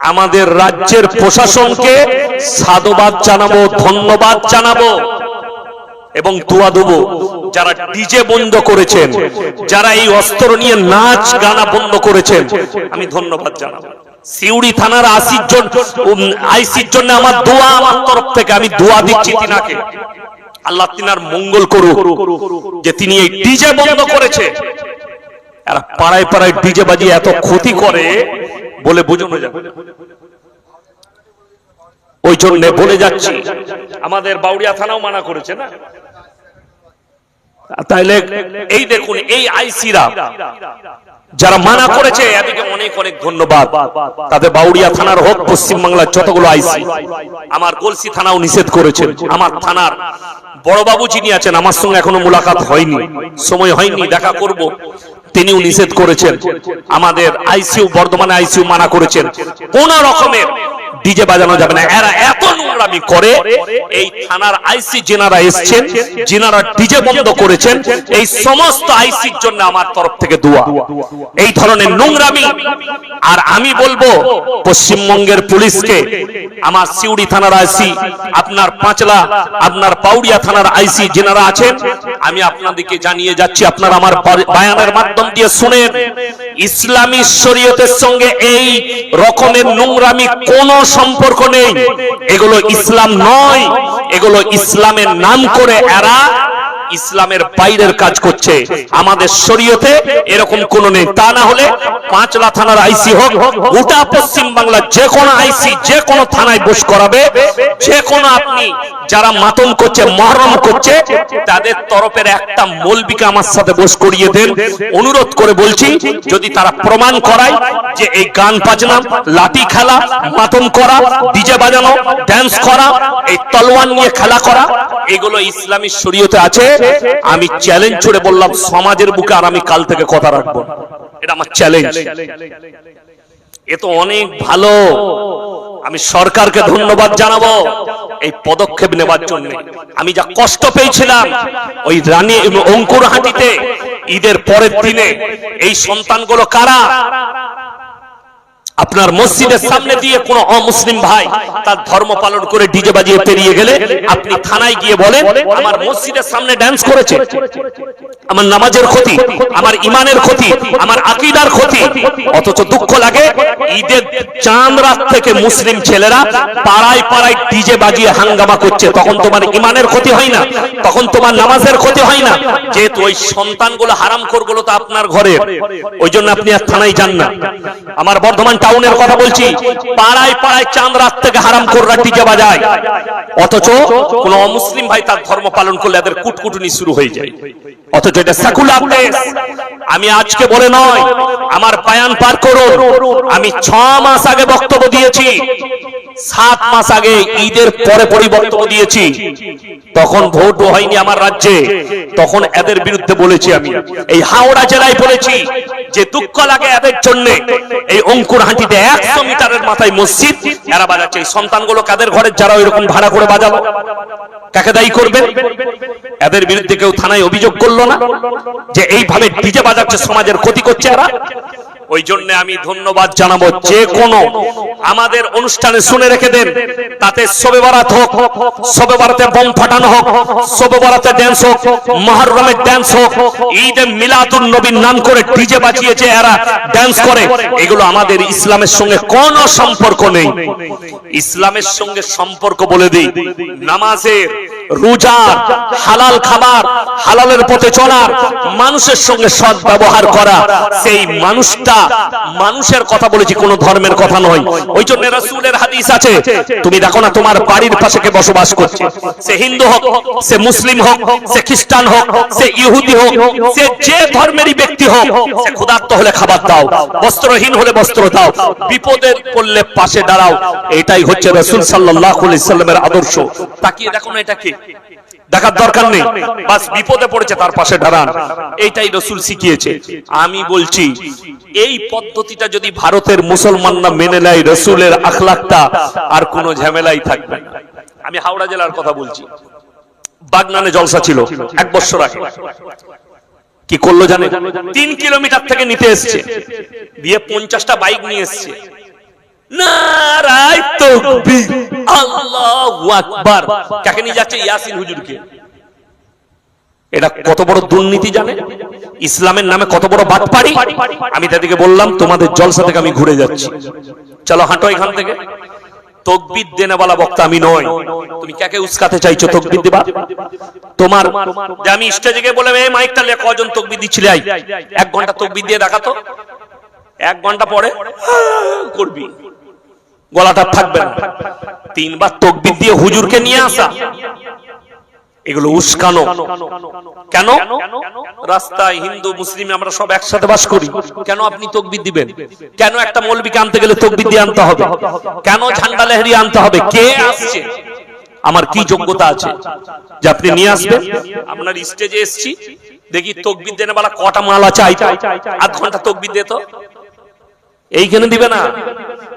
আমাদের রাজ্যের প্রশাসনকে সাধুবাদ জানাবো, ধন্যবাদ জানাবো এবং দোয়া দেবো। যারা ডিজে বন্ধ করেছেন, যারা এই অস্ত্র নিয়ে নাচ গানা বন্ধ করেছেন, আমি ধন্যবাদ জানাবো। সিউড়ি থানার আইসির জন্য আমার দোয়া, আমার তরফ থেকে আমি দোয়া দিচ্ছি তিনাকে, আল্লাহ তিনার মঙ্গল করুক, যে তিনি এই ডিজে বন্ধ করেছে। এরা পাড়ায় পাড়ায় ডিজে বাজিয়ে এত ক্ষতি করে বলে বোঝানো যাবে। ওই জন্য বলে যাচ্ছি, আমাদের বাউড়িয়া থানাও মানা করেছে না, তাইলে এই দেখুন এই আইসিরা যারা মানা করেছে এদিকে অনেক অনেক ধন্যবাদ। তাদের বাউড়িয়া থানার হোক, পশ্চিমবাংলার যতগুলো আইসি, আমার গলসি থানাও নিষেধ করেছেন। আমার থানার বড়বাবু যিনি আছেন, আমার সঙ্গে এখনো মুলাকাত হয়নি, সময় হয়নি, দেখা করব, তিনিও নিষেধ করেছেন। আমাদের আইসিইউ, বর্ধমানে আইসিইউ মানা করেছেন, কোন রকমের ডিজে বাজানো যাবে না। এরা এত নোংরামি করে, এই থানার আইসি যেনারা এসছেন, যেনারা ডিজে বন্ধ করেছেন, এই সমস্ত আইসির জন্য আমার তরফ থেকে দোয়া। এই ধরনের নোংরামি, আর আমি বলবো পশ্চিমবঙ্গের পুলিশকে, আমার সিউড়ি থানার আইসি, আপনার পাঁচলা, আপনার পাউড়িয়া থানার আইসি যেনারা আছেন, আমি আপনাদেরকে জানিয়ে যাচ্ছি, আপনারা আমার বায়ানের মাধ্যম দিয়ে শুনেন, ইসলামী শরীয়তের সঙ্গে এই রকমের নোংরামি কোনো সম্পর্ক নেই। এগুলো ইসলাম নয়, এগুলো ইসলামের নাম করে এরা ইসলামের বাইরের কাজ করছে। আমাদের শরীয়তে এরকম কোনো নেই। তা না হলে পাঁচলা থানার আইসি হোক, গোটা পশ্চিম বাংলার যে কোনো আইসি যে কোনো থানায় বস করাবে, যে কোনো আপনি যারা মাতম করছে, মহরম করছে, তাদের তরফের একটা মৌলবীকে আমার সাথে বস করিয়ে দেন। অনুরোধ করে বলছি, যদি তারা প্রমাণ করায় যে এই গান বাজনা, লাঠি খেলা, মাতম করা, ডিজে বাজানো, ড্যান্স করা, এই তলোয়ার নিয়ে খেলা করা, এগুলো ইসলামী শরীয়তে আছে, আমি চ্যালেঞ্জ ছুড়ে বললাম সমাজের বুকে আর আমি কাল থেকে কথা রাখবো, এটা আমার চ্যালেঞ্জ। এ তো অনেক ভালো, আমি সরকারকে ধন্যবাদ জানাবো এই পদক্ষেপ নেবার জন্য। আমি যা কষ্ট পেয়েছিলাম ওই রানী অঙ্কুরহাটিতে ঈদের পরের দিনে, এই সন্তানগুলো কারা? আপনার মসজিদের সামনে দিয়ে কোন অমুসলিম ভাই তার ধর্ম পালন করে ডিজে বাজিয়ে পেরিয়ে গেলে আপনি থানায় গিয়ে বলেন আমার মসজিদের সামনে ড্যান্স করেছে, আমার নামাজের ক্ষতি, আমার ইমানের ক্ষতি, আমার আকীদার ক্ষতি। অথচ দুঃখ লাগে ঈদের চাঁদ রাত থেকে মুসলিম ছেলেরা পাড়ায় পাড়ায় ডিজে বাজিয়ে হাঙ্গামা করছে। তখন তোমার ইমানের ক্ষতি হয় না, তখন তোমার নামাজের ক্ষতি হয় না, যেহেতু ওই সন্তানগুলো হারামখোরগুলো তো আপনার ঘরের, ওই জন্য আপনি আর থানায় যান না। আমার বর্ধমান টাউনের কথা বলছি, পাড়ায় পাড়ায় চাঁদ রাত থেকে হারামখোররা ডিজে বাজায়, অথচ কোন অমুসলিম ভাই তার ধর্ম পালন করলে এদের কুটকুটুনি শুরু হয়ে যায়। অথচ এটা সেকুলার দেশ। আমি আজকে বলে নয়, আমার বায়ান পার করুন, আমি 6 মাস আগে বক্তব্য দিয়েছি, 7 মাস আগে ঈদের পরে পরে বক্তব্য দিয়েছি, তখন ভোটও হয়নি আমার রাজ্যে, তখন এদের বিরুদ্ধে বলেছি। আমি এই হাওড়া জেলায় বলেছি যে দুঃখ লাগে এদের জন্য, এই অঙ্কুরহাটিতে 100 মিটারের মাথায় মসজিদ, এরা বাজাচ্ছে। এই সন্তানগুলো কাদের ঘরের, যারা এরকম ভাড়া করে বাজালো, কাকে দায়ী করবেন? এদের বিরুদ্ধে কেউ থানায় অভিযোগ করলো না যে এইভাবে ডিজে বাজাচ্ছে, সমাজের ক্ষতি করছে এরা? ওই জন্য আমি ধন্যবাদ জানাবো, যে কোনো আমাদের অনুষ্ঠানে শুনে রেখে দেন, তাতে শবে বরাত হোক, শবে বরাতে বোম ফাটানো হোক, শবে বরাতে ড্যান্স হোক, মুহররমের ড্যান্স হোক, ঈদে মিলাদুন নবীর নাম করে ডিজে বাজিয়েছে এরা, ড্যান্স করে, এগুলো আমাদের ইসলামের সঙ্গে কোনো সম্পর্ক নেই। ইসলামের সঙ্গে সম্পর্ক বলে দিই, নামাজের, রোজার, হালাল খাবার, হালালের পথে চলার, মানুষের সঙ্গে সৎ ব্যবহার করা, সেই মানুষটা, মানুষের কথা বলেছি, কোন ধর্মের কথা নয়। ওই জন্য রাসূলের হাদিস আছে, তুমি দেখো না তোমার বাড়ির পাশে কে বসবাস করছে, সে হিন্দু হোক, সে মুসলিম হোক, সে খ্রিস্টান হোক, সে ইহুদি হোক, সে যে ধর্মেরই ব্যক্তি হোক, সে ক্ষুধার্ত হলে খাবার দাও, বস্ত্রহীন হলে বস্ত্র দাও, বিপদে পড়লে পাশে দাঁড়াও। এটাই হচ্ছে রাসূল সাল্লাল্লাহু আলাইহি সাল্লামের আদর্শ। তাকিয়ে দেখো না এটা কি, দেখার দরকার নেই, বাস বিপদে পড়েছে তার পাশে দাঁড়ান, এইটাই রাসূল শিখিয়েছে। আমি বলছি এই পদ্ধতিটা যদি ভারতের মুসলমানরা মেনে নেয়, রাসূলের আখলাকটা, আর কোনো ঝামেলাই থাকবে না। আমি হাওড়া জেলার কথা বলছি, বাগনানে জলসা ছিল 1 বছর আগে। কি করলো জানেন? 3 কিলোমিটার থেকে নিতে এসছে, দিয়ে 50টা বাইক নিয়ে এসছে, নারায়ে তাকবীর, আল্লাহু আকবার। কাকে নিয়ে যাচ্ছে? ইয়াসিন হুজুরকে। এটা কত বড় দুর্নীতি জানেন? ইসলামের নামে কত বড় বাটপাড়ি। আমি তাদেরকে বললাম তোমাদের জলসা থেকে আমি ঘুরে যাচ্ছি, চলো হাঁটো এখান থেকে। তকবীর দেনে वाला বক্তা আমি নই। তুমি কাকে উস্কাতে চাইছো তকবীর দিবা? তোমার যে আমি স্টেজে গিয়ে বলে এই মাইকটা লে কজন তকবীর দিছিলে, আই 1 ঘন্টা তকবীর দিয়ে দেখাতো। 1 ঘন্টা পরে করবি, গলাটা থাকবে না। 3 বার তকবীর দিয়ে হুজুরকে নিয়ে আসা, এগুলো উস্কানো। কেন? রাস্তায় হিন্দু মুসলিম আমরা সব একসাথে বাস করি, কেন আপনি তকবীর দিবেন? কেন একটা মৌলবীকে আনতে গেলে তকবীর দিয়ে আনতে হবে? কেন ঝান্ডা লহরি আনতে হবে? কে আসছে? আমার কি যোগ্যতা আছে যে আপনি নিয়ে আসবেন? আপনার স্টেজে এসেছি, দেখি তকবীর দেনে वाला কটা মালা চাই, 8 ঘন্টা তকবীর দে তো। এইখানে দিবে না,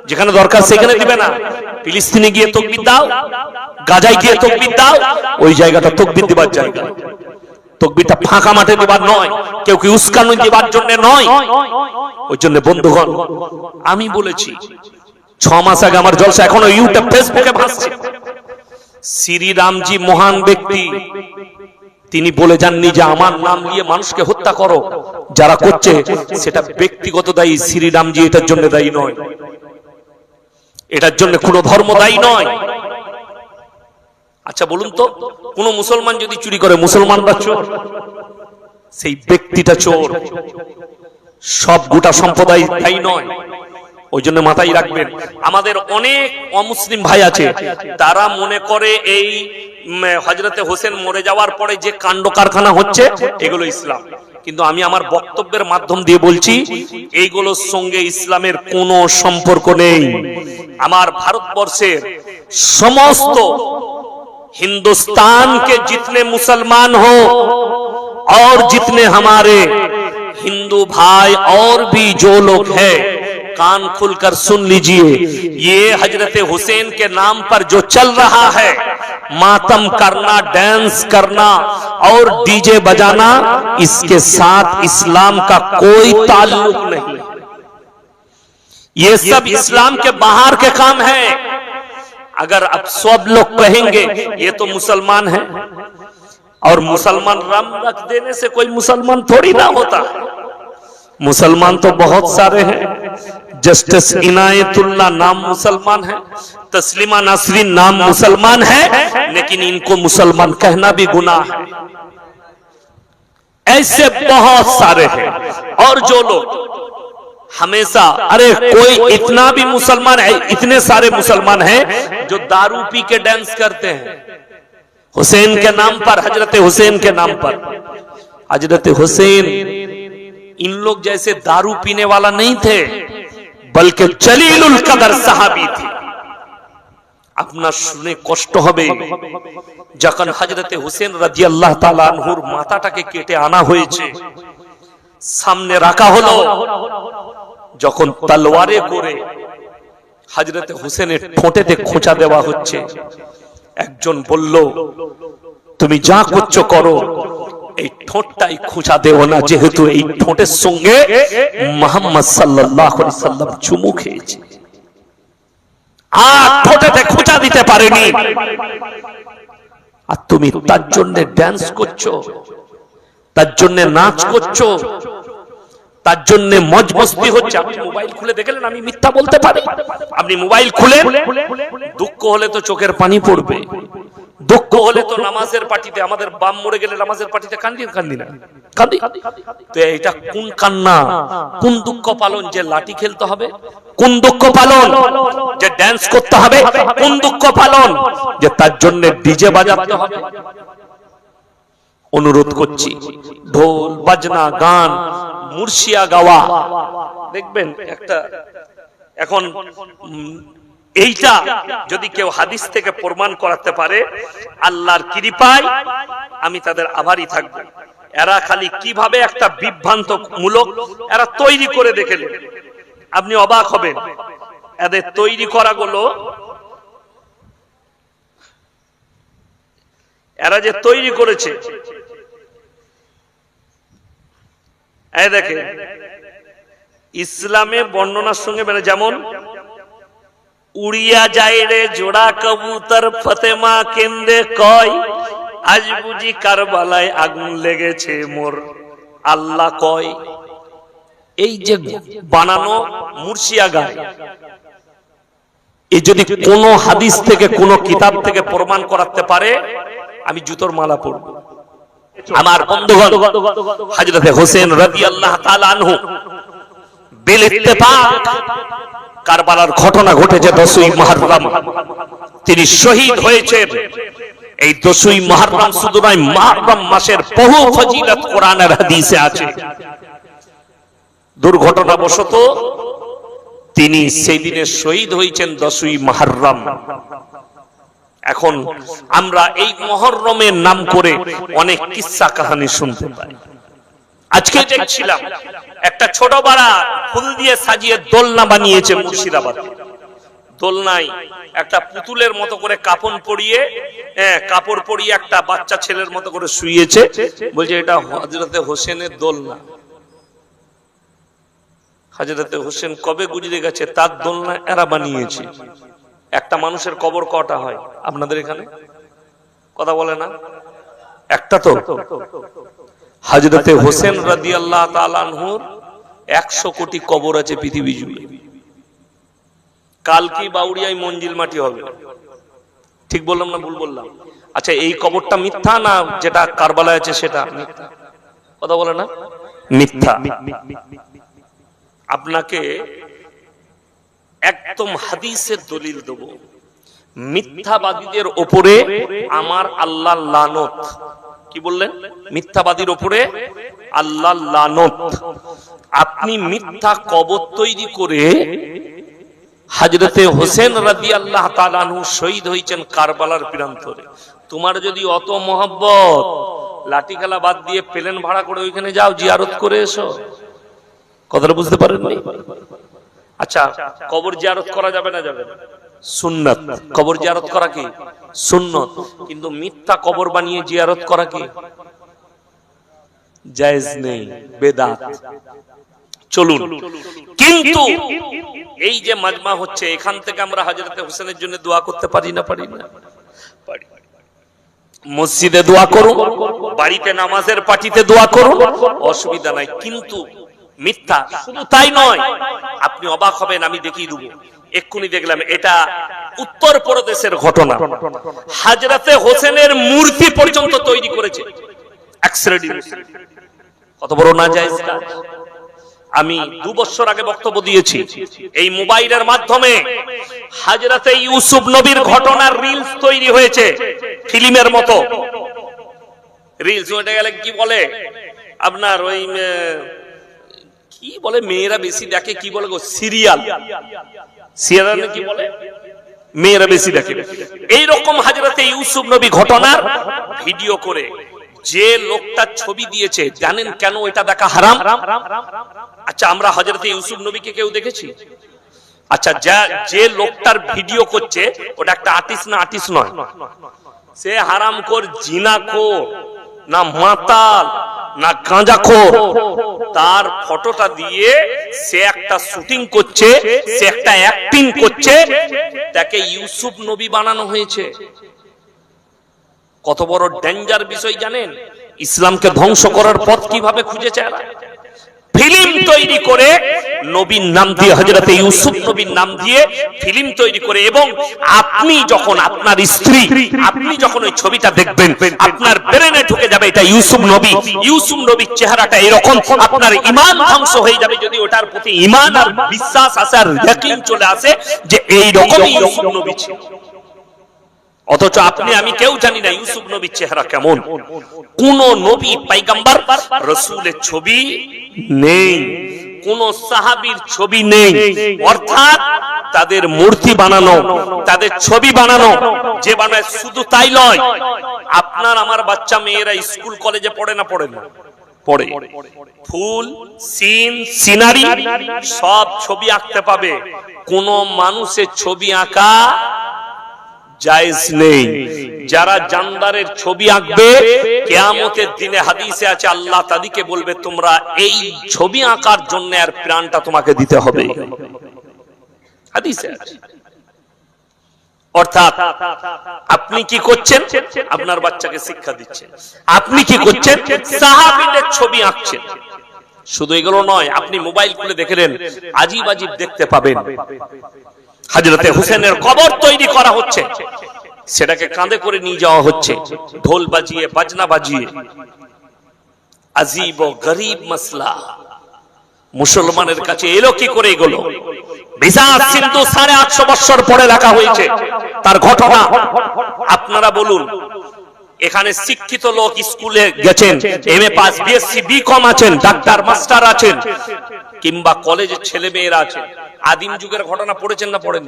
যেখানে দরকার সেখানে দিবে না। ফিলিস্তিনে গিয়ে তকবীর দাও, গাজায় গিয়ে তকবীর দাও, ওই জায়গাটা তকবীর দিবার জায়গা। তকবীরটা ফাঁকা মাঠে দিবার নয়, কেউ কি উস্কানো দিবার জন্য নয়। ওই জন্য বন্ধুগণ, আমি বলেছি 6 মাস আগে আমার জলসা এখনো ইউটিউব ফেসবুকে ভাসছে। শ্রী রামজি মহান ব্যক্তি, তিনি বলে যাননি যে আমার নাম নিয়ে মানুষকে হত্যা করো। যারা করছে সেটা ব্যক্তিগত দায়ী, শ্রী রামজি এটার জন্য দায়ী নয়, এটার জন্য কোনো ধর্ম দায়ী নয়। আচ্ছা বলুন তো, কোন মুসলমান যদি চুরি করে, মুসলমানরা চোর, সেই ব্যক্তিটা চোর, সব গোটা সম্প্রদায় দায়ী নয়। ওই জন্য মাথায় রাখবেন, আমাদের অনেক অমুসলিম ভাই আছে, তারা মনে করে এই হযরতে হোসেন মরে যাওয়ার পরে যে কাণ্ড কারখানা হচ্ছে এগুলো ইসলাম। কিন্তু আমি আমার বক্তব্যের মাধ্যম দিয়ে বলছি, এইগুলোর সঙ্গে ইসলামের কোনো সম্পর্ক নেই। আমার ভারতবর্ষের সমস্ত हिंदुस्तान के जितने मुसलमान हो और जितने हमारे हिंदू भाई और भी जो लोग हैं, कान खुलकर सुन लीजिए, ये हजरत हुसैन के नाम पर जो चल रहा है, मातम करना, डांस करना और डीजे बजाना, इसके साथ इस्लाम का कोई ताल्लुक नहीं। ये सब इस्लाम के बाहर के काम है। अगर अब सब लोग कहेंगे ये तो मुसलमान है, और मुसलमान राम रख देने से कोई मुसलमान थोड़ी ना होता। मुसलमान तो बहुत सारे हैं। जस्टिस इनायतुल्लाह नाम मुसलमान है, तस्लीमा नासरीन नाम मुसलमान है, लेकिन इनको मुसलमान कहना भी गुनाह है। ऐसे बहुत सारे हैं। और जो लोग हमेशा, अरे कोई इतना भी मुसलमान है, इतने सारे मुसलमान हैं जो दारू पी के डांस करते हैं हुसैन के नाम पर, हजरत हुसैन के नाम पर। हजरत हुसैन इन लोग जैसे दारू पीने वाला नहीं थे, बल्कि जलीलुल कदर सहाबी थे। अपना শুনে কষ্ট হবে, যখন হযরত হুসেন রাদিয়াল্লাহু তাআলা আনহুর মাথাটাকে কেটে আনা হয়েছে, সামনে রাখা হলো, যখন তলোয়ারে করে হযরত হুসেনের ঠোঁটেতে খোঁচা দেওয়া হচ্ছে, একজন বলল তুমি যা করছো করো, এই ঠোঁটটাই খোঁচা দেও না, যেহেতু এই ঠোঁটের সঙ্গে মুহাম্মদ সাল্লাল্লাহু আলাইহি সাল্লাম চুমু খেয়েছে, আর ঠোঁটেতে খোঁচা দিতে পারেনি। আর তুমি তার জন্য ডান্স করছো, তার জন্য নাচ করছো, তার জন্য মজ মস্তি হচ্ছে। আপনি মোবাইল খুলে দেখলেন, আমি মিথ্যা বলতে পারি? আপনি মোবাইল খুলে, দুঃখ হলে তো চোখের পানি পড়বে, দুঃখ হলে তো নামাজের পার্টিতে, আমাদের বাম মরে গেলে নামাজের পার্টিতে কান্দি না, কাঁদি। তো এটা কোন কান্না, কোন দুঃখ পালন যে লাঠি খেলতে হবে, কোন দুঃখ পালন যে ড্যান্স করতে হবে, কোন দুঃখ পালন যে তার জন্য ডিজে বাজাতে হবে। অনুরোধ করছি, ঢোল বাজনা, গান, মুর্শিয়া গাওয়া, দেখবেন একটা এখন এইটা যদি কেউ হাদিস থেকে প্রমাণ করাতে পারে, আল্লাহর কৃপায় আমি তাদের আভারী থাকব। এরা খালি কিভাবে একটা বিভ্রান্তমূলক এরা তৈরি করে দেখেন, আপনি অবাক হবেন। এদের তৈরি করা গুলো, এরা যে তৈরি করেছে, এই দেখেন ইসলামে বর্ণনার সঙ্গে, মানে যেমন উড়িয়া যায় রে জোড়া কবুতর ফতেমা কেন্দ্রে কয়, আজ বুঝি কারবালায় আগুন লেগেছে মোর আল্লাহ কয়। এই যে বানানো মুর্শিয়া গায়, এই যদি কোন হাদিস থেকে কোন কিতাব থেকে প্রমাণ করাতে পারে, আমি জুতোর মালা পরব। আমার বন্ধুগণ, হযরত হোসেন রাদিয়াল্লাহু তাআলা আনহু বিল ইত্তেফাক কারবালার ঘটনা ঘটেছে 10ই মুহররম, তিনি শহীদ হয়েছেন। এই 10ই মুহররম শুধু নয়, মুহররম মাসের বহু ফজিলত কোরআনের হাদিসে আছে। দুর্ঘটনাবশত তিনি সেই দিনে শহীদ হয়েছেন 10ই মুহররম। এখন আমরা এই মুহররমের নাম করে অনেক কিসসা কাহিনী শুনতে পাই। আজকে দেখছিলাম একটা ছোট পাড়া ফুল দিয়ে সাজিয়ে দোলনা বানিয়েছে মুর্শিদাবাদ। দোলনায় একটা পুতুলের মতো করে কাপড় পরিয়ে একটা বাচ্চা ছেলের মতো করে শুইয়েছে, বলছে এটা হযরতে হোসেনের দোলনা। হযরতে হোসেন কবে গুজরে গেছে, তার দোলনা এরা বানিয়েছে। একটা মানুষের কবর কটা হয় আপনাদের এখানে? কথা বলে না, একটা তো। হযরতে হোসেন রাদিয়াল্লাহু তাআলা আনহুর 100 কোটি কবর আছে পৃথিবী জুড়ে। কালকি বাউড়িয়ায় মঞ্জিল মাটি হবে, ঠিক বললাম না ভুল বললাম? আচ্ছা, এই কবরটা মিথ্যা না যেটা কারবালায় আছে সেটা মিথ্যা? কথা বলে না, মিথ্যা। আপনাকে একদম হাদিসের দলিল দেব, মিথ্যাবাদীদের উপরে আমার আল্লাহর লানত। কি বললেন? মিথ্যাবাদীর উপরে আল্লাহর লানত। আপনি মিথ্যা কবর তৈরি করে হযরতে হোসেন রাদিয়াল্লাহু তাআলা আনহু শহীদ হয়েছেন কারবালার প্রান্তরে। তোমার যদি অত মহব্বত, লাঠি খেলা বাদ দিয়ে প্লেন ভাড়া করে ওইখানে যাও, জিয়ারত করে এসো। কথাটা বুঝতে পারেননি? আচ্ছা, কবর জিয়ারত করা যাবে না? যাবে না, সুন্নাত। কবর জিয়ারত করা কি সুন্নাত, কিন্তু মিথ্যা কবর বানিয়ে জিয়ারত করা কি জায়েজ নেই, বেদাত। চলুন, কিন্তু এই যে মাজমা হচ্ছে, এখান থেকে আমরা হযরতে হোসেনের জন্য দোয়া করতে পারি না? পারি না? পারি। মসজিদে দোয়া করুন, বাড়িতে নামাজের পার্টিতে দোয়া করুন, অসুবিধা নাই। কিন্তু মিথ্যা, শুধু তাই নয়, আপনি অবাক হবেন, আমি দেখিয়ে দেব। এক্ষুনি দেখলাম, এটা উত্তর প্রদেশের ঘটনা। হযরতে হোসেনের মূর্তি পর্যন্ত তৈরি করেছে এক শ্রেণীর মুসলিম। কত বড় নাজায়েজ কাজ! আমি 2 বছর আগে বক্তব্য দিয়েছি, এই মোবাইলের মাধ্যমে হযরতে ইউসুফ নবীর ঘটনার রিলস তৈরি হয়েছে, ফিল্মের মতো রিলস। ওটা গেলে কি বলে আপনার, ওই কি বলে মেয়েরা বেশি দেখে, কি বলে গো, সিরিয়াল। সিরিয়াল কি বলে, মেয়েরা বেশি দেখে। এইরকম হযরতে ইউসুফ নবী ঘটনার ভিডিও করে যে লোকটা ছবি দিয়েছে, জানেন কেন এটা দেখা হারাম? আচ্ছা, আমরা হযরতে ইউসুফ নবীকে কেউ দেখেছি? আচ্ছা, যে লোকটার ভিডিও করছে ওটা একটা আর্টিস্ট না? আর্টিস্ট নয়, সে হারামখোর, জিনাখোর, না মাতাল, না গাঁজাখোর। তার ফটোটা দিয়ে সে একটা শুটিং করছে, সে একটা অ্যাক্টিং করছে, তাকে ইউসুফ নবী বানানো হয়েছে। কত বড় ডেঞ্জার বিষয় জানেন? ইসলামকে ধ্বংস করার পথ কিভাবে খুঁজেছে এরা। ফিল্ম তৈরি করে নবীর নাম দিয়ে, হযরতে ইউসুফ নবীর নাম দিয়ে ফিল্ম তৈরি করে, এবং আপনি যখন, আপনার স্ত্রী, আপনি যখন ওই ছবিটা দেখবেন, আপনার ব্রেনে ঢুকে যাবে এটা ইউসুফ নবী। ইউসুফ নবীর চেহারাটা এরকম, আপনার ঈমান ধ্বংস হয়ে যাবে যদি ওটার প্রতি ঈমান আর বিশ্বাস আসে, আর ইয়াকিন চলে আসে যে এই রকমই ইউসুফ নবী ছিল। অথচ আপনি আমি কেউ জানি না ইউসুফ নবীর চেহারা কেমন। কোন নবী, পয়গম্বর, রাসূলের ছবি নেই, কোন সাহাবীর ছবি নেই। অর্থাৎ তাদের মূর্তি বানানো, তাদের ছবি বানানো। যে বানায় শুধু তাই নয়, আপনার আমার বাচ্চা মেয়েরা স্কুল কলেজে পড়ে না? পড়ে না? পড়ে। ফুল, সিন, সিনারি সব ছবি আঁকতে পাবে। কোন মানুষের ছবি আঁকা জায়েজ নেই। যারা জানদারের ছবি আঁকবে, কিয়ামতের দিনে হাদিসে আছে আল্লাহ তাদেরকে বলবে তোমরা এই ছবি আঁকার জন্য আর প্রাণটা তোমাকে দিতে হবে। হাদিসে আছে। অর্থাৎ আপনি কি করছেন? আপনার বাচ্চাকে শিক্ষা দিচ্ছেন। আপনি কি করছেন? সাহাবীদের ছবি আঁকছেন। শুধু এগুলো নয়, আপনি মোবাইল খুলে দেখলেন, আজিব আজিব দেখতে পাবেন। হযরতে হুসেনের কবর তৈরি করা হচ্ছে, সেটাকে কাঁধে করে নিয়ে যাওয়া হচ্ছে, ঢোল বাজিয়ে বাজনা বাজিয়ে। আজিব ও গরীব মাসলা মুসলমানের কাছে এলো কি করে? এগুলো বিসাত সিন্ধু 850 বছর পরে লেখা হয়েছে তার ঘটনা। আপনারা বলুন, এখানে শিক্ষিত লোক স্কুলে গেছেন, এমএ পাস, বিএসসি, বিকম আছেন, ডাক্তার, মাস্টার আছেন, কিংবা কলেজের ছেলে মেয়েরা আছেন, আদিম যুগের ঘটনা পড়েছেন না পড়েন?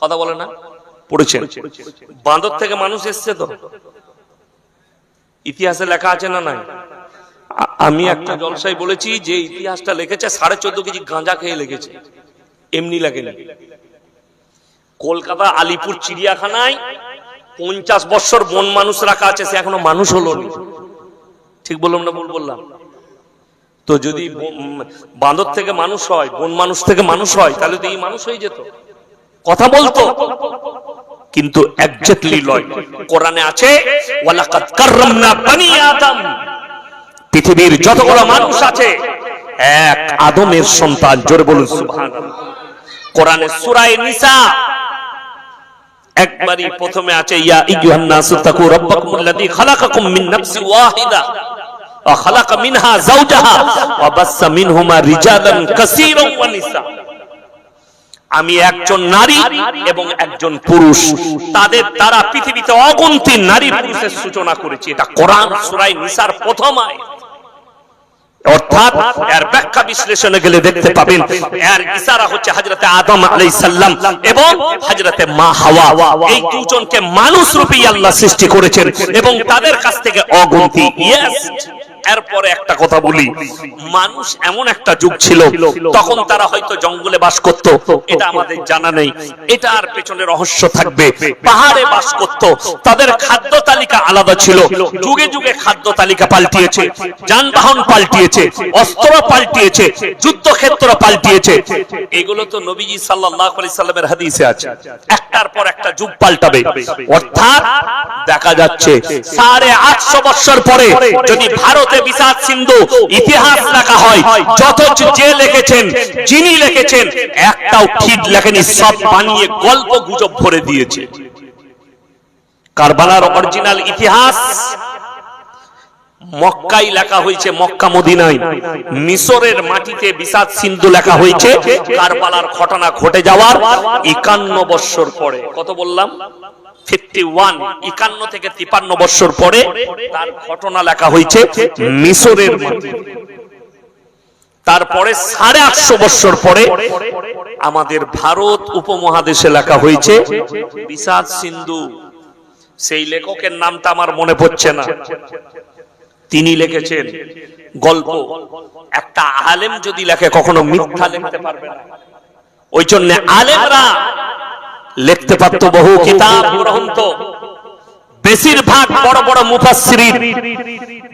কথা বলে না? পড়েছেন। বাঁদর থেকে মানুষ এসছে, তো ইতিহাসে লেখা আছে না নাই? আমি একটা জলসায় বলেছি যে ইতিহাসটা লিখেছে 14.5 কেজি গাঁজা খেয়ে লিখেছে, এমনি লাগেনি। কলকাতা আলিপুর চিড়িয়াখানায় 50 বছর বন মানুষ রাখা আছে, সে এখনো মানুষ হলো না। ঠিক বললাম না ভুল বললাম? তো যদি বাঁদর থেকে মানুষ হয়, বন মানুষ থেকে মানুষ হয়, তাহলে তো এই মানুষ হয়ে যেত, কথা বলতো। কিন্তু এক্স্যাক্টলি লয়। কোরআনে আছে ওয়ালাকাদ কাররামনা বনি আদম, পৃথিবীর যতগুলো মানুষ আছে এক আদমের সন্তান। জোরে বলুন সুবহানাল্লাহ। কোরআনে সূরা নিসা একবারই প্রথমে আছে ইয়া আইয়ুহান নাসু তাকু রাব্বাকুমুল্লাযী খালাকাকুম মিন নাফসিন ওয়াহিদা ওয়া খালাকা মিনহা যাওজাহা ওয়া বাসসা মিনহুমা রিজালান কাসীরান ওয়া নিসা। আমি একজন নারী এবং একজন পুরুষ, তাদের দ্বারা পৃথিবীতে অগণিত নারী পুরুষের সূচনা করেছি। এটা কোরআন সূরা নিসার প্রথম আয়াত। অর্থাৎ এর ব্যাখ্যা বিশ্লেষণে গেলে দেখতে পাবেন এর ইশারা হচ্ছে হযরতে আদম আলাইহিস সালাম এবং হযরতে মা হাওয়া। এই দুজনকে মানুষ রূপে আল্লাহ সৃষ্টি করেছেন এবং তাদের কাছ থেকে অগণিত। ইয়েস, এরপরে একটা কথা বলি, মানুষ এমন একটা যুগ ছিল, তখন তারা হয়তো জঙ্গলে বাস করত, এটা আমাদের জানা নেই, এটার পেছনে রহস্য থাকবে। পাহাড়ে বাস করত, তাদের খাদ্য তালিকা আলাদা ছিল। যুগে যুগে খাদ্য তালিকা পাল্টিয়েছে, যানবাহন পাল্টিয়েছে, অস্ত্র পাল্টিয়েছে, যুদ্ধক্ষেত্র পাল্টিয়েছে। এগুলো তো নবীজি সাল্লাল্লাহু আলাইহি সাল্লামের হাদিসে আছে। একটার পর একটা যুগ পাল্টাবে। অর্থাৎ দেখা যাচ্ছে 850 বছর পরে যদি ভারত বিসাত সিন্ধু ইতিহাস লেখা হয়, যত যে লিখেছেন, যিনি লিখেছেন, একটাও ঠিক লেখেনি, সব বানিয়ে গল্প গুজব ভরে দিয়েছে। কারবালার অরিজিনাল ইতিহাস মক্কায় লেখা হয়েছে, মক্কা মদিনায়। মিশরের মাটিতে বিসাত সিন্ধু লেখা হয়েছে কারবালার ঘটনা ঘটে যাওয়ার 51 বছর পরে। কত বললাম? 51, 51 থেকে 53 বছর পরে তার ঘটনা লেখা হয়েছে মিশরের মাটিতে। তারপরে 850 বছর পরে আমাদের ভারত উপমহাদেশে লেখা হয়েছে বিসাত সিন্ধু। সেই লেখকের নামটা আমার মনে পড়ছে না, তিনি লিখেছেন গল্প। একটা আলেম যদি লেখে কখনো মিথ্যা লিখতে পারবে না, ওই জন্য আলেমরা লিখতে পারত বহু কিতাব গ্রন্থ। বেশিরভাগ বড় বড় মুফাসসিরিন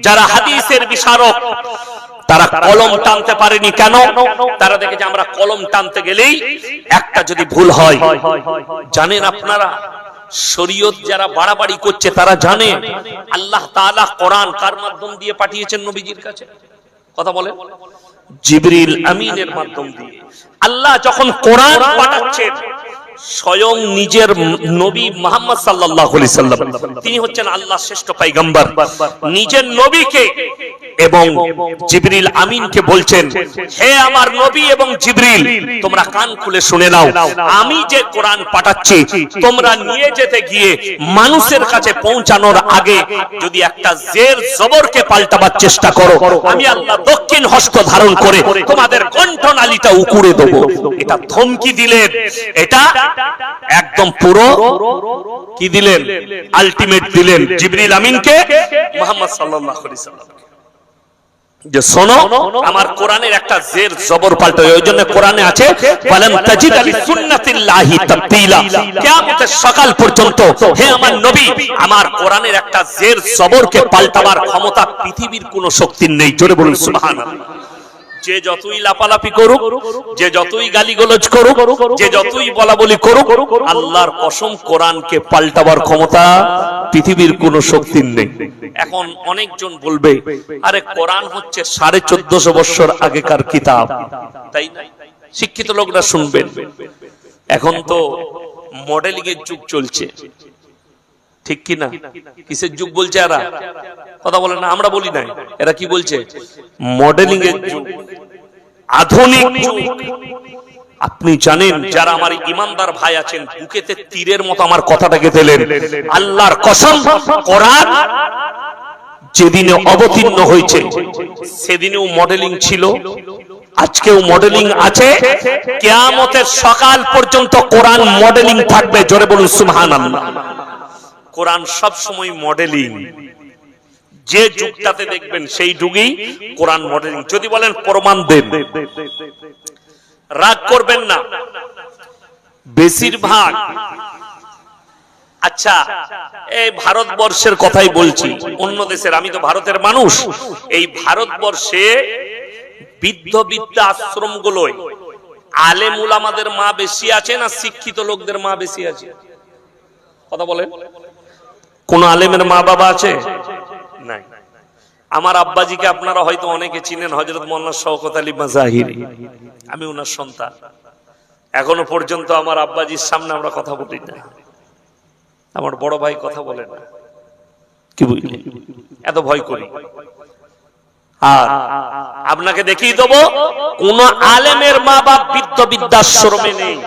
যারা হাদিসের বিশারক, তারা কলম টানতে পারেনি। কেন? তারা দেখেছে আমরা কলম টানতে গেলেই একটা যদি ভুল হয়। জানেন আপনারা, শরীয়ত যারা বাড়াবাড়ি করছে তারা জানে আল্লাহ তাআলা কোরআন কার মাধ্যম দিয়ে পাঠিয়েছেন নবীজির কাছে? কথা বলেন। জিবরিল আমিনের মাধ্যম দিয়ে। আল্লাহ যখন কোরআন পাঠাচ্ছেন, স্বয়ং নিজের নবী মুহাম্মদ সাল্লাল্লাহু আলাইহি সাল্লাম, তিনি হচ্ছেন আল্লাহর শ্রেষ্ঠ পয়গম্বর, নিজের নবীকে এবং জিবরিল আমিনকে বলছেন, হে আমার নবী এবং জিবরিল, তোমরা কান খুলে শুনে নাও, আমি যে কোরআন পাঠাচ্ছি তোমরা নিয়ে যেতে গিয়ে মানুষের কাছে পৌঁছানোর আগে যদি একটা জের জবরকে পাল্টাবার চেষ্টা করো, আমি আল্লাহ দক্ষিণ হস্ত ধারণ করে তোমাদের কণ্ঠনালীটা উকুড়ে দেব। এটা ধমকি দিলেন, এটা একদম পুরো কি দিলেন? আলটিমেট দিলেন জিবরিল আমিনকে, মুহাম্মদ সাল্লাল্লাহু আলাইহি সাল্লাম যে শোনো, আমার কোরআনের একটা জের জবর পাল্টায়। ওই জন্য কোরআনে আছে ওয়ালাম তাজিদ লিসুন্নাতিল্লাহি তাবদীলা, কিয়ামতের সকাল পর্যন্ত হে আমার নবী, আমার কোরআনের একটা জের জবরকে পাল্টাবার ক্ষমতা পৃথিবীর কোনো শক্তির নেই। জোরে বলুন সুবহানাল্লাহ। যে যতই লাপালাপি করুক, যে যতই গালিগালাজ করুক, যে যতই বলাবলি করুক, আল্লাহর কসম কোরআনকে পাল্টাবার ক্ষমতা পৃথিবীর কোন শক্তির নেই। এখন অনেকজন বলবে, আরে কোরআন হচ্ছে 1450 বছর আগেকার কিতাব, তাই না? শিক্ষিত লোকরা শুনবেন, এখন তো মডেলিং এর যুগ চলছে, ঠিক কি না? কিসের যুগ বলছে এরা? কথা বলে না, আমরা বলি নাই। এরা কি বলছে? মডেলিং এর যুগ, আধুনিক যুগ। আপনি জানেন, যারা আমার ইমানদার ভাই আছেন, বুকেতে তীরের মতো আমার কথাটা গেঁথেলেন। আল্লাহর কসম, কোরআন যেদিনে অবতীর্ণ হয়েছে সেদিনেও মডেলিং ছিল, আজকেও মডেলিং আছে, কিয়ামতের সকাল পর্যন্ত কোরআন মডেলিং থাকবে। জোরে বলুন সুবহানাল্লাহ। কোরআন সব সময় মডেলিং, যে যুগটাতে দেখবেন সেই যুগেই কোরআন মডেলিং। যদি বলেন প্রমাণ দেন, রাগ করবেন না। বেশিরভাগ, আচ্ছা এই ভারতবর্ষের কথাই বলছি, অন্য দেশের, আমি তো ভারতের মানুষ। এই ভারতবর্ষে বৃদ্ধ বৃদ্ধা আশ্রমগুলোয় আলেম উলামাদের মা বেশি আছে না শিক্ষিত লোকদের মা বেশি আছে? কথা বলেন। কোন আলেমের মা বাবা আছে? নাই। আমার আব্বাজিকে আপনারা হয়তো অনেকে চিনেন, হযরত মাওলানা শওকত আলী মাজাহিরি। আমি ওনার সন্তান। এখনো পর্যন্ত আমার আব্বাজির সামনে আমরা কথা বলি না, আমার বড় ভাই কথা বলে না। কি বুঝলি? এত ভয় করি। আর আপনাকে দেখিয়ে দেবো, কোন আলেমের মা বাপ বৃদ্ধ বৃদ্ধাশ্রমে নেই,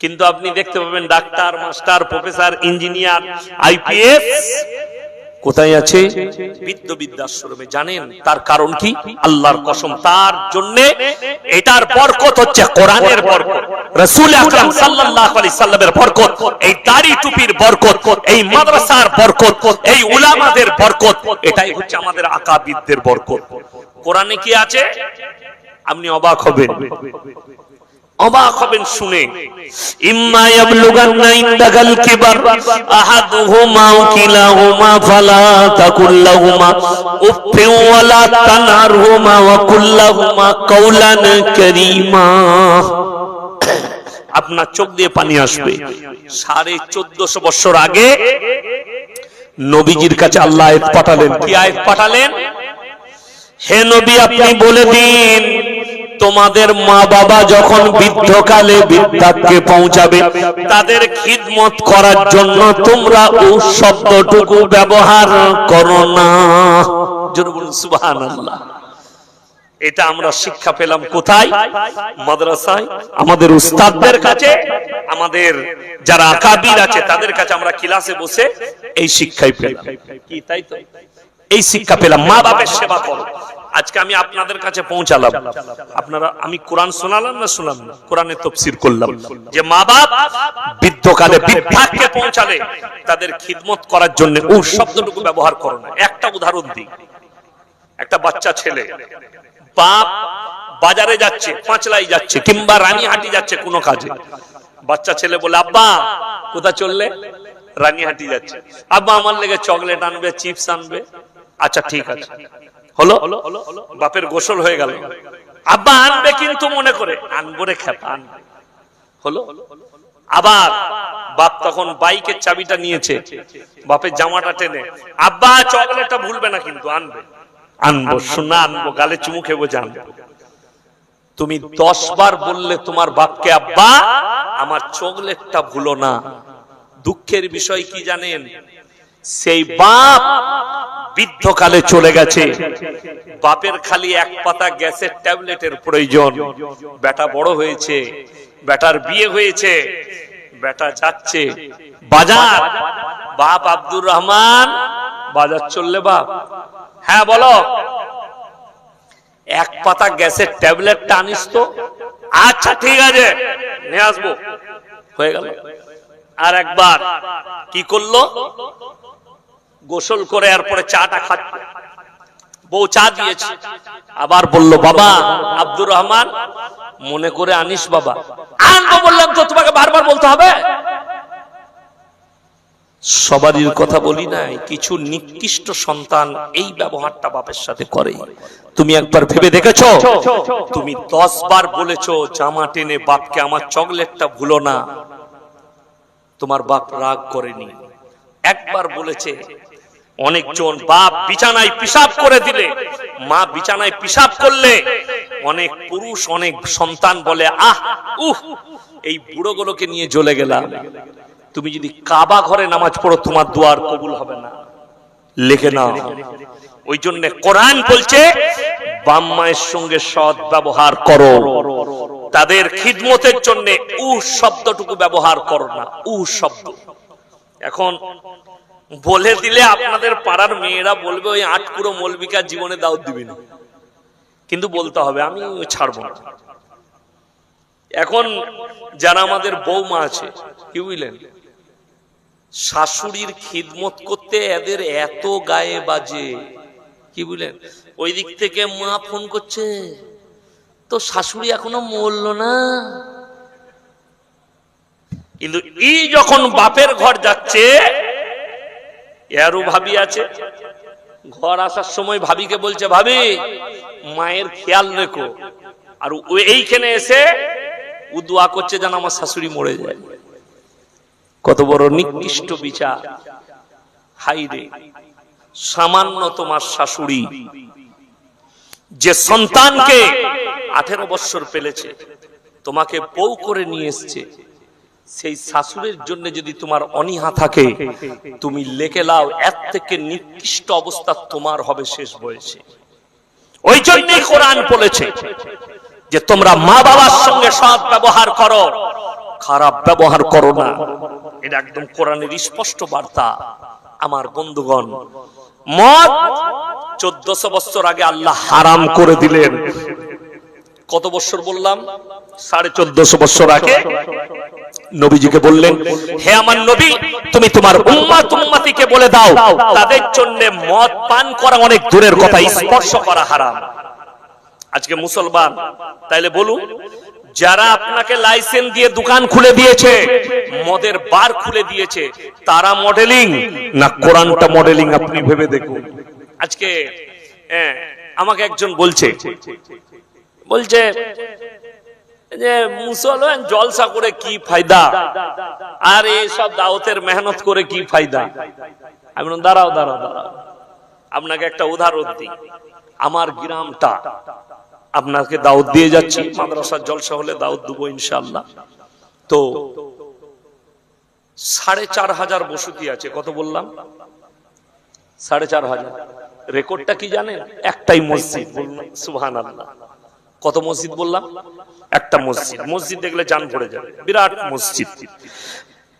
কিন্তু আপনি দেখতে পাবেন doctor, master, professor, engineer, IPS কোথায় আছে? বৃদ্ধ বৃদ্ধাশ্রমে। জানেন তার কারণ কি? আল্লাহর কসম, তার জন্য এটার বরকত হচ্ছে কোরআনের বরকত, রাসূল আকরাম সাল্লাল্লাহু আলাইহি সাল্লামের বরকত, এই দাড়ি টুপির বরকত, এই মাদ্রাসার বরকত, এই উলামাদের বরকত, এটাই হচ্ছে আমাদের আকাবিদদের বরকত। কোরআনে কি আছে? আপনি অবাক হবেন, অবাক হবেন শুনে। ইম্মা ইয়াবলুগান্না ইনদাকাল কিবার আহাদুহুমা আও কিলাহুমা ফালা তাকুল লাহুমা উফফিন ওয়ালা তানহারহুমা ওয়া কুল লাহুমা কাওলান কারীমা। আপনার চোখ দিয়ে পানি আসবে। 1450 বছর আগে নবীজির কাছে আল্লাহ আয়াত পাঠালেন। কি আয়াত পাঠালেন? হে নবী, আপনি বলে দিন, তোমাদের মা বাবা যখন বৃদ্ধকালে বৃদ্ধাক্যে পৌঁছাবে, তাদের খিদমত করার জন্য তোমরা ও শব্দটুকু ব্যবহার করো না। জোরে বলুন সুবহানাল্লাহ। এটা আমরা শিক্ষা পেলাম কোথায়? মাদ্রাসায়, আমাদের উস্তাদদের কাছে, আমাদের যারা আকাবির আছে তাদের কাছে আমরা ক্লাসে বসে এই শিক্ষাই পেলাম। কি তাই তো? এই শিক্ষা পেলাম, মা বাবার সেবা করো। আজকে আমি আপনাদের কাছে পৌঁছালাম, আপনারা, আমি কোরআন শোনালাম না শোনালাম না? কোরআনের তাফসীর করলাম যে মা বাপ বৃদ্ধকালে বৃদ্ধাক্যে পৌঁছালে তাদের খিদমত করার জন্য ও শব্দটুকু ব্যবহার করো না। একটা উদাহরণ দিই। একটা বাচ্চা ছেলে, বাপ বাজারে যাচ্ছে, পাঁচলাই যাচ্ছে কিংবা রানীহাটি যাচ্ছে কোনো কাজে, বাচ্চা ছেলে বলে, আব্বা কোথায় চললে? রানীহাটি যাচ্ছে। আব্বা আমার লেগে চকলেট আনবে, চিপস আনবে। আচ্ছা ঠিক আছে, হলো। বাপের গোসল হয়ে গেল। আব্বা আনবে কিন্তু মনে করে, আনবো রে খেপা, আনবে। হলো। আবার বাপ তখন বাইকের চাবিটা নিয়েছে, বাপের জামাটা টেনে, আব্বা চকলেটটা ভুলবে না কিন্তু, আনবে। আনবো, শোনা আনবো, গালে চুমু খেবো, জানবো। তুমি 10 বার বললে তোমার বাপকে, আব্বা আমার চকলেটটা ভুলো না। দুঃখের বিষয় কি জানেন? সেই বাপ বৃদ্ধকালে চলে গেছে, বাপের খালি এক পাতা গ্যাসের ট্যাবলেটের প্রয়োজন। বেটা বড় হয়েছে, বেটার বিয়ে হয়েছে, বেটা যাচ্ছে বাজার। বাপ আব্দুর রহমান, বাজার চললে বাপ? হ্যাঁ বলো। এক পাতা গ্যাসের ট্যাবলেটটা আনিস তো। আচ্ছা ঠিক আছে, নিয়ে আসবো। হয়ে গেল। আর একবার কি করলো? গোসল করে এরপরে চাটা খাচ্ছে, বউ চা দিয়েছে। আবার বলল, বাবা আব্দুর রহমান মনে করে আনিস বাবা। আনবো বললাম তো, তোমাকে বারবার বলতে হবে? সবারই কথা বলি নাই, কিছু নিকৃষ্ট সন্তান এই ব্যবহারটা বাপের সাথে করে। তুমি একবার ভেবে দেখেছো? তুমি 10 বার বলেছো জামা টেনে বাপকে আমার চকলেটটা ভুলো না, তোমার বাপ রাগ করেনি। একবার বলেছে। অনেকজন বাপ বিছানায় পিশাব করে দিলে, মা বিছানায় পিশাব করলে অনেক পুরুষ অনেক সন্তান বলে আহ উহ এই বুড়োগুলোকে নিয়ে জ্বলে গেলাম। তুমি যদি কাবা ঘরে নামাজ পড়ো তোমার দোয়ার কবুল হবে না, লিখে নাও। ওই জন্য কোরআন বলছে বাপ মায়ের সঙ্গে সৎ ব্যবহার করো, তাদের খিদমতের জন্য শব্দটুকু ব্যবহার করো না, শব্দ। এখন বলে দিলে আপনাদের পাড়ার মেয়েরা বলবে ওই আটকুড়ো মৌলবিকা জীবনে দাওয়াত দিবে না, কিন্তু বলতে হবে, আমি ছাড়বো না। এখন যারা আমাদের বৌমা আছে, কি বুঝলেন, শাশুড়ির খিদমত করতে এদের এত গায়ে বাজে, কি বুঝলেন। ওই দিক থেকে মা ফোন করছে, তো শাশুড়ি এখনো মরলো না, কিন্তু এই যখন বাপের ঘর যাচ্ছে, এরও ভাবি আছে, ঘর আসার সময় ভাবিকে বলছে ভাবি মায়ের খেয়াল রেখো, আর এইখানে এসে ও দোয়া করছে যেন আমার শাশুড়ি মরে যায়। কত বড় নিকৃষ্ট বিচার! হাই রে, সামান্য তোমার শাশুড়ি যে সন্তানকে 18 বছর পেলেছে, তোমাকে বউ করে নিয়ে এসছে, সেই শাশুড়ির জন্য যদি তোমার অনীহা থাকে, তুমি লেখে লাও এর থেকে নিকৃষ্ট অবস্থা তোমার হবে শেষ বয়সে। ওই জন্যই কোরআন বলেছে যে তোমরা মা বাবার সঙ্গে সৎ ব্যবহার করো, খারাপ ব্যবহার করো না। এটা একদম কোরআনের স্পষ্ট বার্তা। আমার বন্ধুগণ, মদ 1400 বছর আগে আল্লাহ হারাম করে দিলেন। কত বছর বললাম? 1450 বছর আগে নবীজিকে বললেন, হে আমার নবী, তুমি তোমার উম্মত উম্মতিকে বলে দাও তাদের জন্য মদ পান করা অনেক দূরের কথা, স্পর্শ করা হারাম। আজকে মুসলমান, তাইলে বলুন, যারা আপনাকে লাইসেন্স দিয়ে দোকান খুলে দিয়েছে, মদের বার খুলে দিয়েছে, তারা মডেলিং না কোরআনটা মডেলিং? আপনি ভেবে দেখুন। আজকে আমাকে একজন বলছে যে মুসলমান জলসা করে কি ফায়দা, আর এইসব দাওয়াতের মেহনত করে কি ফায়দা? আমি বললাম দাঁড়াও, আপনাকে একটা উদাহরণ দিই। আমার গ্রামটা, আপনাকে দাওয়াত দিয়ে যাচ্ছি, মাদ্রাসার জলসা হলে দাওয়াত দেবো ইনশাআল্লাহ। তো 4500 বসতি আছে। কত বললাম? 4500। রেকর্ডটা কি জানেন? একটাই মসজিদ। সুবহানাল্লাহ। কত মসজিদ বললাম? একটা মসজিদ। মসজিদ দেখলে জান পড়ে যাবে, বিরাট মসজিদ।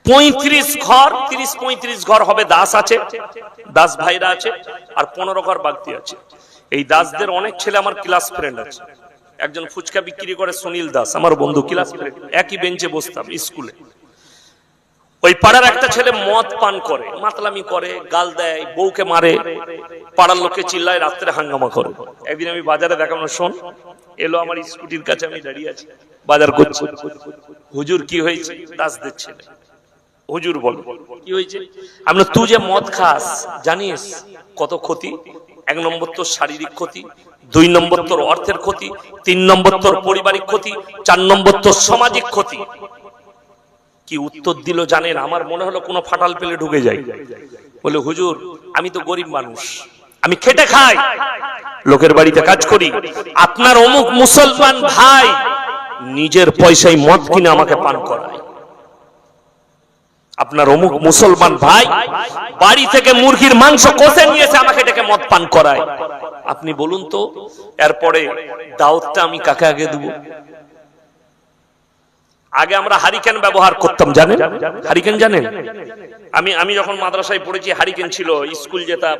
35 ঘর, 30-35 ঘর হবে দাস আছে, দাস ভাইরা আছে, আর 15 ঘর বাগতি আছে। এই দাসদের অনেক ছেলে আমার ক্লাস ফ্রেন্ড আছে। একজন ফুচকা বিক্রি করে, সুনীল দাস, আমার বন্ধু, ক্লাস ফ্রেন্ড, একই বেঞ্চে বসতাম স্কুলে। ওই পাড়ার একটা ছেলে মদ পান করে, মাতলামি করে, গাল দেয়, বউকে মারে, পাড়ার লোকে চিল্লায়, রাত্রে হাঙ্গামা করে। একদিন আমি বাজারে দেখানো, শোন, এলো আমার স্কুটির কাছে, আমি দাঁড়িয়ে আছি, বাজার করছি। হুজুর কি হয়েছে? দাসদের ছেলে। হুজুর বল কি হয়েছে? আমরা তুই যে মদ খাস জানিস কত ক্ষতি? 1 নম্বর তোর শারীরিক ক্ষতি, 2 নম্বর তোর অর্থের ক্ষতি, 3 নম্বর তোর পারিবারিক ক্ষতি, 4 নম্বর তোর সামাজিক ক্ষতি। কি উত্তর দিল জানেন? আমার মনে হলো কোনো ফাটাল পেলে ঢুকে যায়। বলে হুজুর আমি তো গরিব মানুষ, আমি খেটে খাই, লোকের বাড়িতে কাজ করি, আপনার অমুক মুসলমান ভাই নিজের পয়সায় মদ কিনে আমাকে পান করায়। আপনার অমুক মুসলমান ভাই বাড়ি থেকে মুরগির মাংস কষে নিয়েছে, আমাকে ডেকে মদ পান করায়। আপনি বলুন তো, এরপরে দাওয়াতটা আমি কাকে আগে দেব? আগে আমরা হারিকেন ব্যবহার করতাম, জানেন? হারিকেন জানেন? আমি যখন মাদ্রাসায় পড়েছি হারিকেন ছিল, স্কুল যেতাম,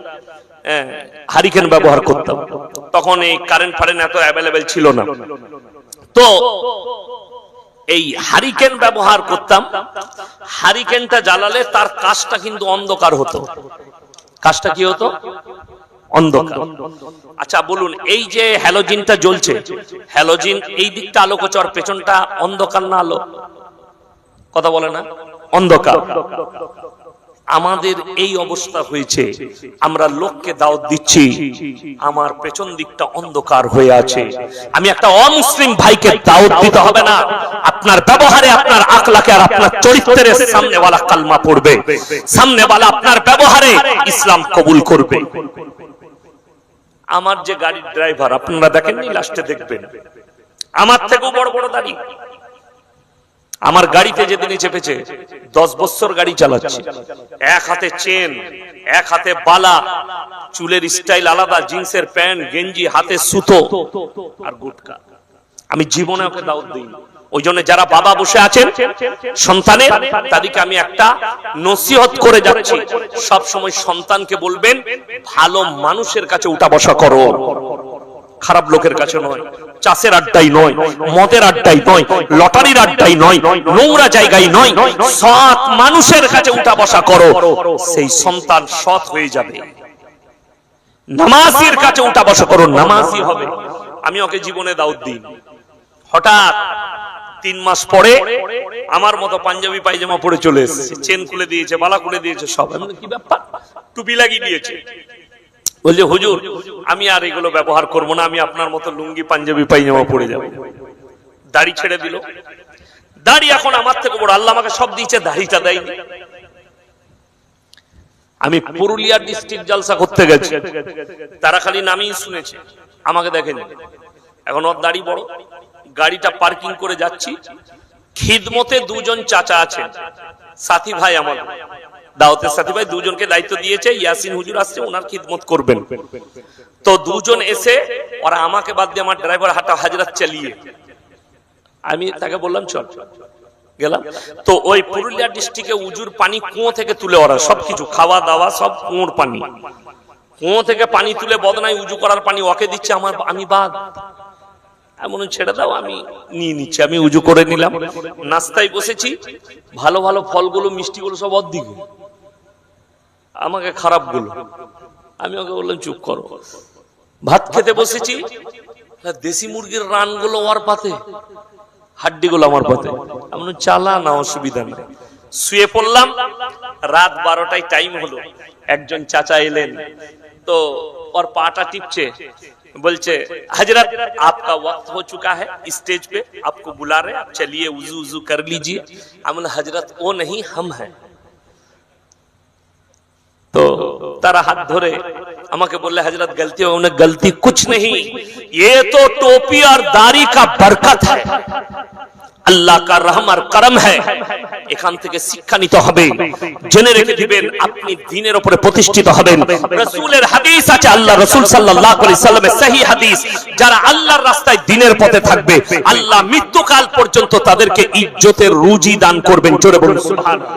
হারিকেন ব্যবহার করতাম। তখন এই কারেন্ট ফারেন্ট এত অ্যাভেলেবেল ছিল না, তো এই হারিকেন ব্যবহার করতাম। হারিকেনটা জ্বালালে তার কাজটা কিন্তু অন্ধকার হতো। কাজটা কি হতো? অন্ধকার। আচ্ছা বলুন, এই যে হ্যালোজিনটা জ্বলছে, হ্যালোজিন এই দিকটা আলোকোচর, পেছনটা অন্ধকার না আলো? কথা বলে না? অন্ধকার। আমাদের এই অবস্থা হয়েছে, আমরা লোককে দাওয়াত দিচ্ছি, আমার পেছন দিকটা অন্ধকার হয়ে আছে। আমি একটা অমুসলিম ভাইকে দাওয়াত দিতে হবে না, আপনার ব্যবহারে, আপনার আখলাকে আর আপনার চরিত্রের সামনেওয়ালা কালমা পড়বে, সামনেওয়ালা আপনার ব্যবহারে ইসলাম কবুল করবে। আমার যে গাড়ির ড্রাইভার আপনারা দেখেননি, লাস্টে দেখবেন আমার থেকেও বড় বড় দাড়ি। আমার গাড়িতে যেদিন চেপেছে 10 বছর গাড়ি চালাচ্ছে, এক হাতে চেন, এক হাতে বালা, চুলের স্টাইল আলাদা, জিন্সের প্যান্ট গেঞ্জি, হাতে সুতো আর গুটকা। আমি জীবনে ওকে দাওয়াত দিই। ওই জন্য যারা বাবা বসে আছেন সন্তানের, তাদেরকে আমি একটা নসিহত করে যাচ্ছি, সব সময় সন্তানকে বলবেন ভালো মানুষের কাছে উঠা বসা করো, খারাপ লোকের কাছে নয়, চাষের আড্ডাই নয়, মদের আড্ডাই নয়, লটারির আড্ডাই নয়, নোংরা জায়গায় নয়, সৎ মানুষের কাছে উঠা বসা করো, সেই সন্তান সৎ হয়ে যাবে। নামাজির কাছে উঠা বসা করো, নামাজি হবে। আমি ওকে জীবনে দাওয়াত দিই। হঠাৎ 3 মাস পরে আমার মতো পাঞ্জাবি পায়জামা পরে চলে এসেছে, চেন খুলে দিয়েছে, বালা খুলে দিয়েছে, সব। এমন কি ব্যাপার, টুপি লাগিয়ে দিয়েছে। বলছে হুজুর আমি আর এগুলো ব্যবহার করব না, আমি আপনার মতো লুঙ্গি পাঞ্জাবি পায়জামা পরে যাব। দাড়ি ছেড়ে দিল। দাড়ি এখন আমার থেকে বড়, আল্লাহ আমাকে সব দিয়েছে, দাড়িটা দেয়নি। আমি পুরুলিয়া ডিস্ট্রিক্ট জলসা করতে গেছি, তারা খালি নামই শুনেছে, আমাকে দেখেনি। এখন ওর দাড়ি বড়। গাড়িটা পার্কিং করে যাচ্ছি, খিদমতে 2 জন চাচা আছেন, সাথী ভাই, আমার দাওয়াতের সাথী ভাই, 2 জনকে দায়িত্ব দিয়েছে, ইয়াসিন হুজুর আসছে, ওনার খিদমত করবেন। তো 2 জন এসে ওরা আমাকে বাদ দিয়ে আমার ড্রাইভার হাঁটা হাজরাত চালিয়ে, আমি তাকে বললাম চল, গেলাম। তো ওই পুরুলিয়া ডিস্ট্রিক্টে উজুর পানি কুয়ো থেকে তুলে, ওরা সবকিছু খাওয়া দাওয়া সব কুয়োর পানি, কুয়ো থেকে পানি তুলে বদনাই উজু করার পানি ওকে দিচ্ছে, আমি বাদ। এমন ছেড়ে দাও, আমি নিয়ে নিচ্ছি। আমি উজু করে নিলাম, নাস্তায় বসেছি, ভালো ভালো ফলগুলো মিষ্টিগুলো সব অর্ধেক, আমাকে খারাপ গুলো। আমি ওকে বললাম চুপ করো। ভাত খেতে বসেছি, দেশি মুরগির রানগুলো ওর পাতে, হাড্ডিগুলো আমার পাতে। আমি চালা না, অসুবিধা নেই। শুয়ে পড়লাম। রাত 12টায় টাইম হলো, একজন চাচা এলেন, তো ওর পাটা টিপছে, बोलचे हजरत आपका वक्त हो चुका है, स्टेज पे आपको बुला रहे, आप चलिए वुजू वुजू कर लीजिए। हमने हजरत वो नहीं, हम हैं। तो तारा हाथ धरे আমাকে বললে हजरत गलती हो, उन्हें गलती कुछ नहीं, ये तो टोपी और दाढ़ी का बरकत है, আল্লাহ का रहम और करम है। এখান থেকে শিক্ষা নিতে হবে, জেনে রেখে দিবেন আপনি দ্বীনের উপরে প্রতিষ্ঠিত হবেন। রাসূলের হাদিস আছে, আল্লাহ রাসূল সাল্লাল্লাহু আলাইহি সাল্লামের সহিহ হাদিস, যারা আল্লাহর রাস্তায় দ্বীনের পথে থাকবে আল্লাহ মৃত্যুকাল পর্যন্ত তাদেরকে ইজ্জতের রুজি দান করবেন। জোরে বলুন সুবহানাল্লাহ।